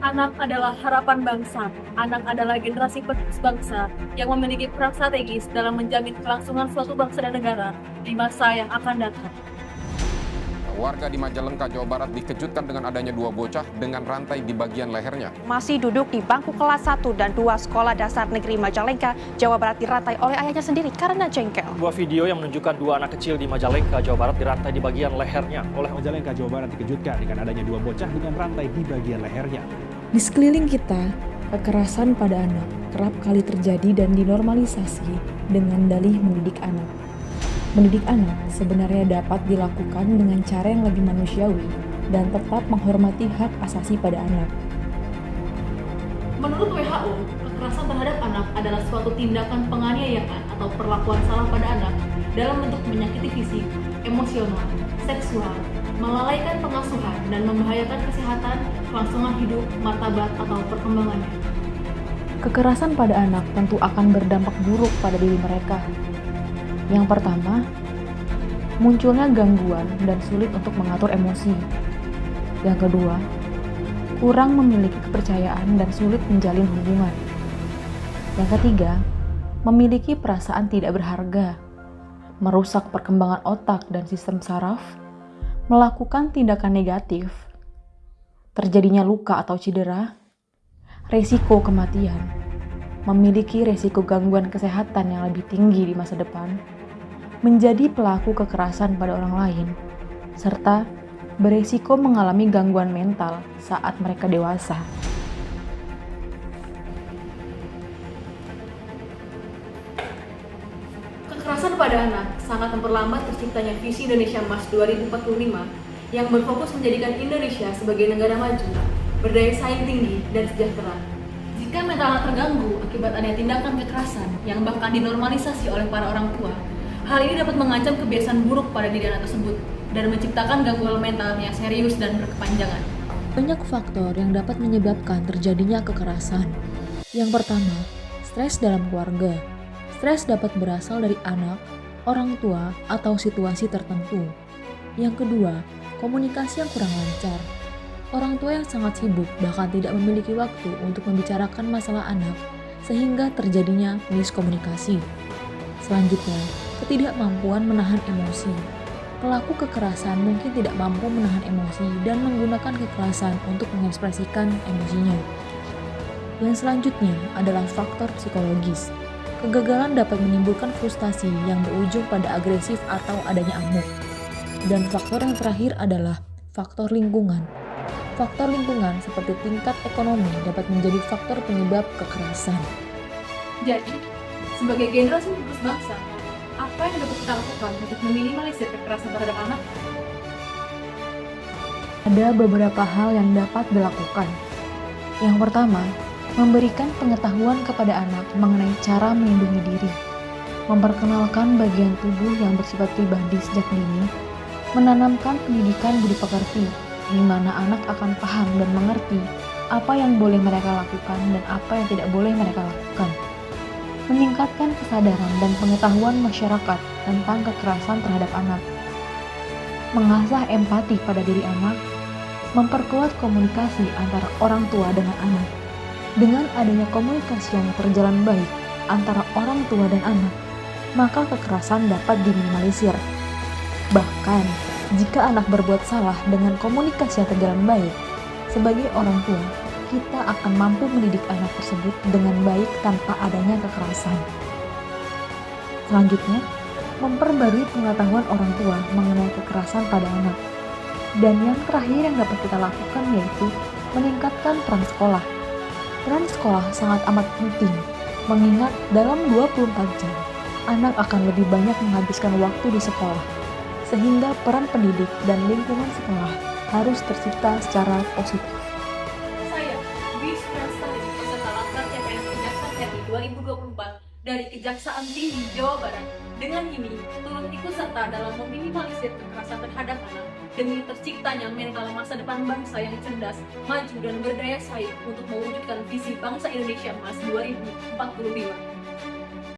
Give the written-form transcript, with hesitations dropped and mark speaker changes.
Speaker 1: Anak adalah harapan bangsa. Anak adalah generasi penerus bangsa yang memiliki peran strategis dalam menjamin kelangsungan suatu bangsa dan negara di masa yang akan datang.
Speaker 2: Warga di Majalengka, Jawa Barat dikejutkan dengan adanya dua bocah dengan rantai di bagian lehernya.
Speaker 3: Masih duduk di bangku kelas 1 dan 2 Sekolah Dasar Negeri Majalengka, Jawa Barat dirantai oleh ayahnya sendiri karena jengkel.
Speaker 4: Sebuah video yang menunjukkan dua anak kecil di Majalengka, Jawa Barat dirantai di bagian lehernya.
Speaker 5: Oleh Majalengka, Jawa Barat dikejutkan dengan adanya dua bocah dengan rantai di bagian lehernya.
Speaker 6: Di sekeliling kita, kekerasan pada anak kerap kali terjadi dan dinormalisasi dengan dalih mendidik anak. Mendidik anak sebenarnya dapat dilakukan dengan cara yang lebih manusiawi dan tetap menghormati hak asasi pada anak.
Speaker 1: Menurut WHO, kekerasan terhadap anak adalah suatu tindakan penganiayaan atau perlakuan salah pada anak dalam bentuk menyakiti fisik, emosional, seksual, melalaikan pengasuhan, dan membahayakan kesehatan, kelangsungan hidup, martabat, atau perkembangannya.
Speaker 6: Kekerasan pada anak tentu akan berdampak buruk pada diri mereka. Yang pertama, munculnya gangguan dan sulit untuk mengatur emosi. Yang kedua, kurang memiliki kepercayaan dan sulit menjalin hubungan. Yang ketiga, memiliki perasaan tidak berharga, merusak perkembangan otak dan sistem saraf, melakukan tindakan negatif, terjadinya luka atau cedera, resiko kematian, memiliki resiko gangguan kesehatan yang lebih tinggi di masa depan, menjadi pelaku kekerasan pada orang lain, serta beresiko mengalami gangguan mental saat mereka dewasa.
Speaker 1: Kekerasan pada anak sangat memperlambat terciptanya visi Indonesia Emas 2045 yang berfokus menjadikan Indonesia sebagai negara maju, berdaya saing tinggi, dan sejahtera. Jika mental anak terganggu akibat adanya tindakan kekerasan yang bahkan dinormalisasi oleh para orang tua, hal ini dapat mengancam kebiasaan buruk pada diri anak tersebut dan menciptakan gangguan mental yang serius dan berkepanjangan.
Speaker 6: Banyak faktor yang dapat menyebabkan terjadinya kekerasan. Yang pertama, stres dalam keluarga. Stres dapat berasal dari anak, orang tua, atau situasi tertentu. Yang kedua, komunikasi yang kurang lancar. Orang tua yang sangat sibuk bahkan tidak memiliki waktu untuk membicarakan masalah anak, sehingga terjadinya miskomunikasi. Selanjutnya, ketidakmampuan menahan emosi. Pelaku kekerasan mungkin tidak mampu menahan emosi dan menggunakan kekerasan untuk mengekspresikan emosinya. Yang selanjutnya adalah faktor psikologis. Kegagalan dapat menimbulkan frustasi yang berujung pada agresif atau adanya amuk. Dan faktor yang terakhir adalah faktor lingkungan. Faktor lingkungan seperti tingkat ekonomi dapat menjadi faktor penyebab kekerasan.
Speaker 1: Jadi, sebagai generasi penerus bangsa, apa yang dapat kita lakukan untuk meminimalisir kekerasan terhadap anak?
Speaker 6: Ada beberapa hal yang dapat dilakukan. Yang pertama, memberikan pengetahuan kepada anak mengenai cara melindungi diri, memperkenalkan bagian tubuh yang bersifat pribadi sejak dini, menanamkan pendidikan budi pekerti, di mana anak akan paham dan mengerti apa yang boleh mereka lakukan dan apa yang tidak boleh mereka lakukan. Meningkatkan kesadaran dan pengetahuan masyarakat tentang kekerasan terhadap anak. Mengasah empati pada diri anak, memperkuat komunikasi antara orang tua dengan anak. Dengan adanya komunikasi yang terjalan baik antara orang tua dan anak, maka kekerasan dapat diminimalisir. Bahkan, jika anak berbuat salah dengan komunikasi yang terjalan baik, sebagai orang tua, kita akan mampu mendidik anak tersebut dengan baik tanpa adanya kekerasan. Selanjutnya, memperbarui pengetahuan orang tua mengenai kekerasan pada anak. Dan yang terakhir yang dapat kita lakukan yaitu meningkatkan peran sekolah. Peran sekolah sangat amat penting, mengingat dalam 24 jam, anak akan lebih banyak menghabiskan waktu di sekolah, sehingga peran pendidik dan lingkungan sekolah harus tercipta secara positif.
Speaker 1: Saya, Dwi Suryastari, peserta Laskar CPNS Kejaksaan RI 2024 dari Kejaksaan Tinggi Jawa Barat, dengan ini turut ikut serta dalam meminimalisir kekerasan terhadap anak demi terciptanya mental masa depan bangsa yang cerdas, maju dan berdaya saing untuk mewujudkan visi bangsa Indonesia Emas 2045.